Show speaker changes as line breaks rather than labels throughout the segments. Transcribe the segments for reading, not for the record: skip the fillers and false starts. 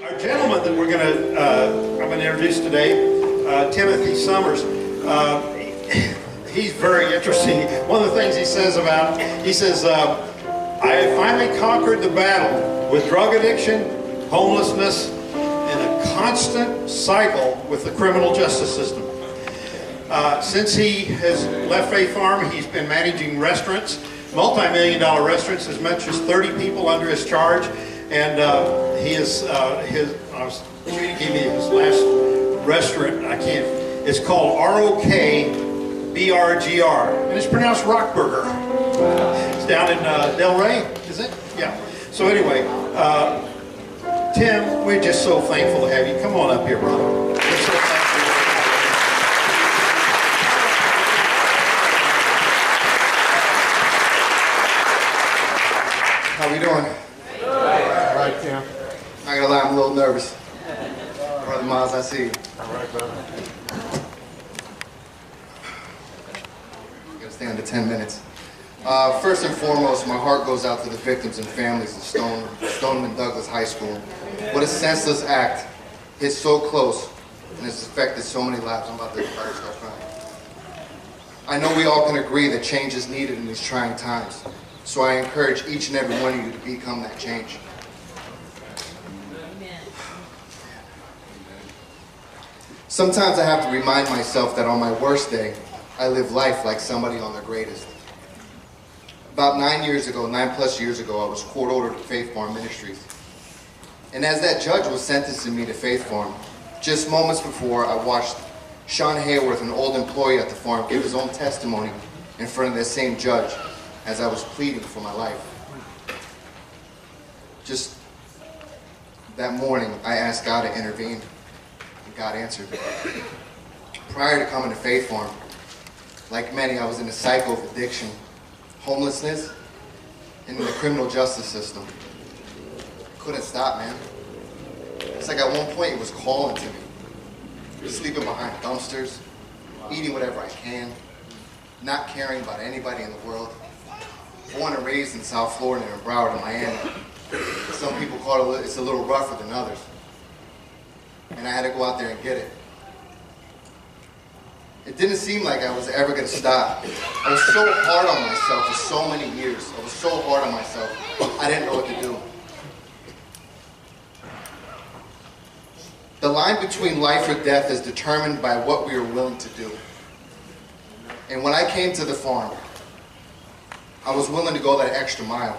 Our gentleman that I'm going to introduce today, Timothy Summers, he's very interesting. One of the things he says, I finally conquered the battle with drug addiction, homelessness, and a constant cycle with the criminal justice system. Since he has left Faith Farm, he's been managing restaurants, multi-million-dollar restaurants, as much as 30 people under his charge. And Judy gave me his last restaurant. It's called ROK-BRGR, and it's pronounced Rockburger. It's down in Delray, is it? Yeah. So anyway, Tim, we're just so thankful to have you. Come on up here, brother. We're so thankful.
How we doing? All right, Tim. Not gonna lie, I'm a little nervous. Brother Miles, I see you.
All right, brother.
I'm gonna stay under 10 minutes. First and foremost, my heart goes out to the victims and families of Stoneman Douglas High School. What a senseless act hit so close and has affected so many lives. I'm about to start crying. I know we all can agree that change is needed in these trying times. So I encourage each and every one of you to become that change. Sometimes I have to remind myself that on my worst day, I live life like somebody on their greatest. About 9 plus years ago, I was court-ordered to Faith Farm Ministries. And as that judge was sentencing me to Faith Farm, just moments before, I watched Sean Hayworth, an old employee at the farm, give his own testimony in front of that same judge as I was pleading for my life. Just that morning, I asked God to intervene, and God answered. Prior to coming to Faith Farm, like many, I was in a cycle of addiction, homelessness, and in the criminal justice system. I couldn't stop, man. It's like at one point it was calling to me. Sleeping behind dumpsters, eating whatever I can, not caring about anybody in the world. Born and raised in South Florida and in Broward, Miami. Some people call it's a little rougher than others. And I had to go out there and get it. It didn't seem like I was ever going to stop. I was so hard on myself for so many years. I was so hard on myself, I didn't know what to do. The line between life or death is determined by what we are willing to do. And when I came to the farm, I was willing to go that extra mile.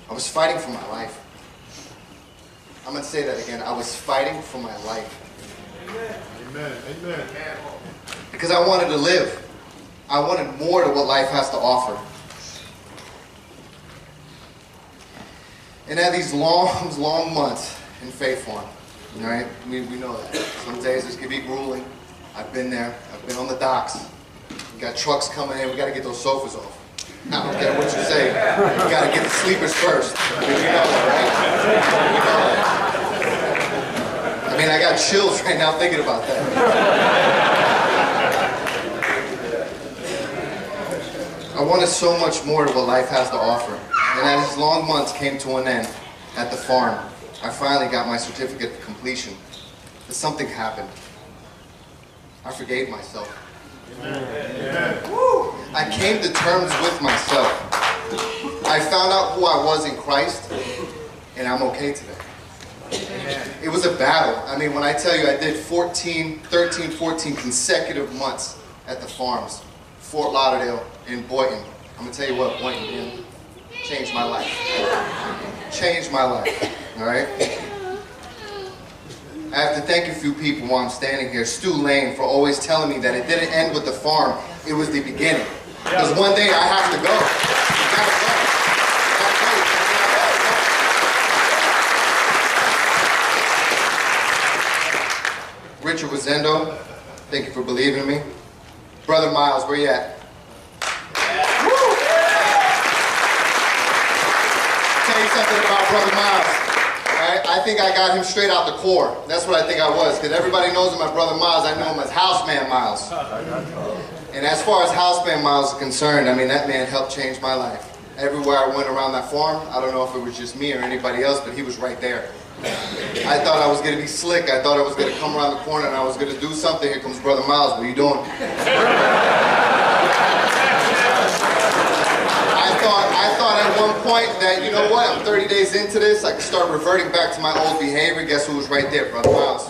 I was fighting for my life. I'm going to say that again. I was fighting for my life.
Amen. Amen.
Because I wanted to live. I wanted more to what life has to offer. And at these long months in Faith Farm, right? We know that. Some days this can be grueling. I've been there. I've been on the docks. We got trucks coming in. We got to get those sofas off. I don't care what you say. You got to get the sleepers first. You know that, right? I mean, I got chills right now thinking about that. I wanted so much more to what life has to offer. And as these long months came to an end at the farm, I finally got my certificate of completion. But something happened. I forgave myself. I came to terms with myself. I found out who I was in Christ, and I'm okay today. It was a battle. I mean, when I tell you I did 13, 14 consecutive months at the farms, Fort Lauderdale and Boynton. I'm going to tell you what, Boynton did. Changed my life. Changed my life. All right? I have to thank a few people while I'm standing here. Stu Lane for always telling me that it didn't end with the farm. It was the beginning. Because one day I have to go. Richard Rosendo, thank you for believing in me. Brother Miles, where you at? Tell you something about Brother Miles. Right? I think I got him straight out the core. That's what I think I was, because everybody knows him as Brother Miles. I know him as Houseman Miles. And as far as Houseman Miles is concerned, I mean, that man helped change my life. Everywhere I went around that farm, I don't know if it was just me or anybody else, but he was right there. I thought I was gonna be slick. I thought I was gonna come around the corner and I was gonna do something. Here comes Brother Miles. What are you doing? I thought at one point that, you know what, I'm 30 days into this, I can start reverting back to my old behavior. Guess who was right there? Brother Miles.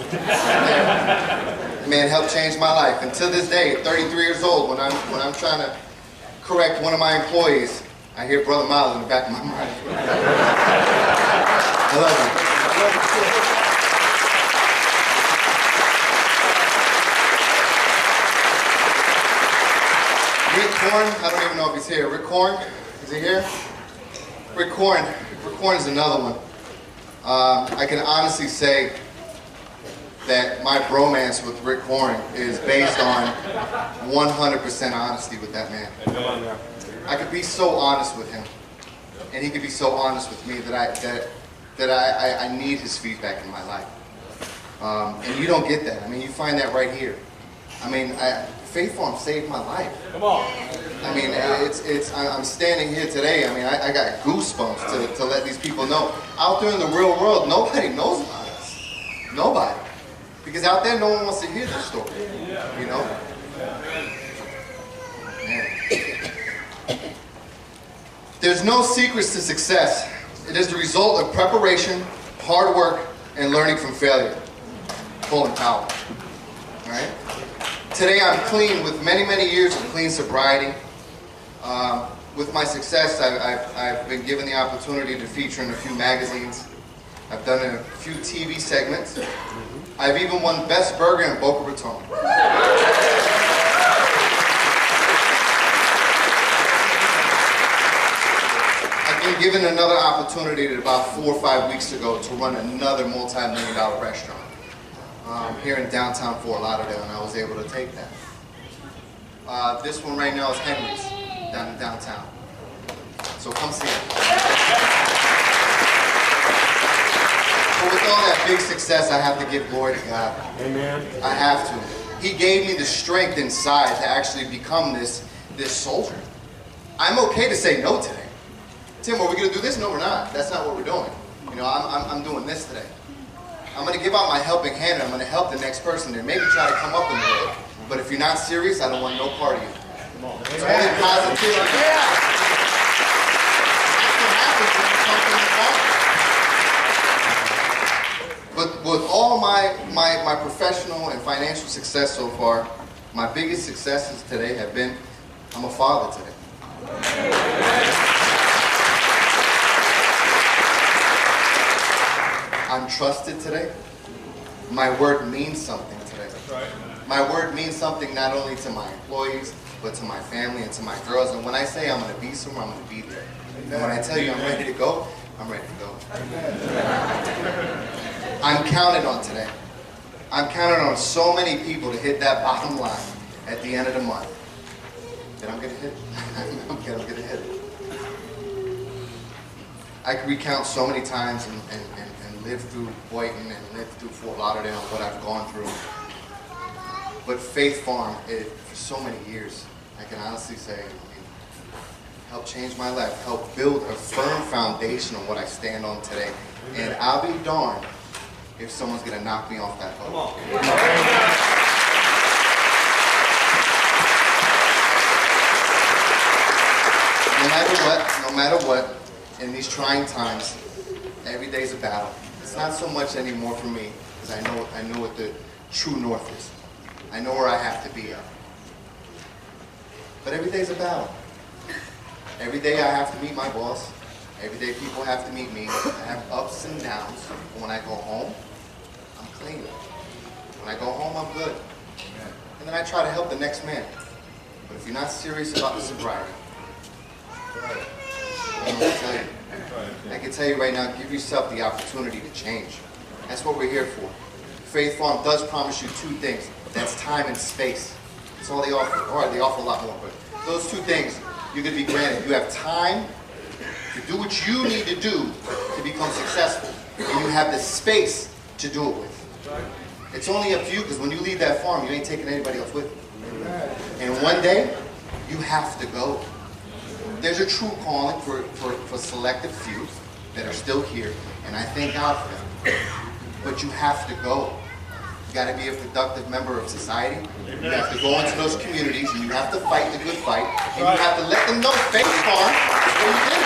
Man helped change my life. And to this day, at 33 years old, when I'm trying to correct one of my employees, I hear Brother Miles in the back of my mind. I love you. Rick Korn, I don't even know if he's here. Rick Korn, is he here? Rick Korn is another one. I can honestly say that my bromance with Rick Korn is based on 100% honesty with that man. I could be so honest with him, and he could be so honest with me that I need his feedback in my life. And you don't get that. I mean, you find that right here. I mean, Faith Farm saved my life. Come on. I mean, I'm standing here today. I mean, I got goosebumps to let these people know. Out there in the real world, nobody knows about us. Nobody. Because out there, no one wants to hear this story. You know? Man. There's no secrets to success. It is the result of preparation, hard work, and learning from failure. Full and power. All right? Today I'm clean with many, many years of clean sobriety. With my success, I've been given the opportunity to feature in a few magazines. I've done a few TV segments. I've even won Best Burger in Boca Raton. I've been given another opportunity about 4 or 5 weeks ago to run another multi-million-dollar restaurant here in downtown Fort Lauderdale, and I was able to take that. This one right now is Henry's down in downtown. So come see it. But with all that big success, I have to give glory to God. Amen. I have to. He gave me the strength inside to actually become this soldier. I'm okay to say no today. Tim, are we going to do this? No, we're not. That's not what we're doing. You know, I'm doing this today. I'm going to give out my helping hand, and I'm going to help the next person and maybe try to come up in the world. But if you're not serious, I don't want no part of you. It's only positivity. That's what happens when you come from the But with all my professional and financial success so far, my biggest successes today have been, I'm a father today. I'm trusted today. My word means something today. My word means something not only to my employees, but to my family and to my girls. And when I say I'm going to be somewhere, I'm going to be there. And when I tell you I'm ready to go, I'm ready to go. I'm counted on today. I'm counted on so many people to hit that bottom line at the end of the month. That I'm going to hit it. I'm going to hit it. I can recount so many times and live through Boynton and live through Fort Lauderdale and what I've gone through. But Faith Farm, for so many years, I can honestly say, helped change my life, helped build a firm foundation on what I stand on today. And I'll be darned if someone's going to knock me off that boat. No matter what, in these trying times, every day's a battle. It's not so much anymore for me, because I know what the true north is. I know where I have to be at. But every day's a battle. Every day I have to meet my boss. Every day people have to meet me. I have ups and downs. But when I go home, I'm clean. When I go home, I'm good. And then I try to help the next man. But if you're not serious about the sobriety, I can tell you right now, give yourself the opportunity to change. That's what we're here for. Faith Farm does promise you two things. That's time and space. That's all they offer. All right, they offer a lot more, but those two things you're going to be granted. You have time to do what you need to do to become successful, and you have the space to do it with. It's only up to you, because when you leave that farm, you ain't taking anybody else with you. And one day, you have to go. There's a true calling for selective few that are still here, and I thank God for them. but you have to go. You got to be a productive member of society. You have to go into those communities, and you have to fight the good fight, and you have to let them know Faith Farm is where you live.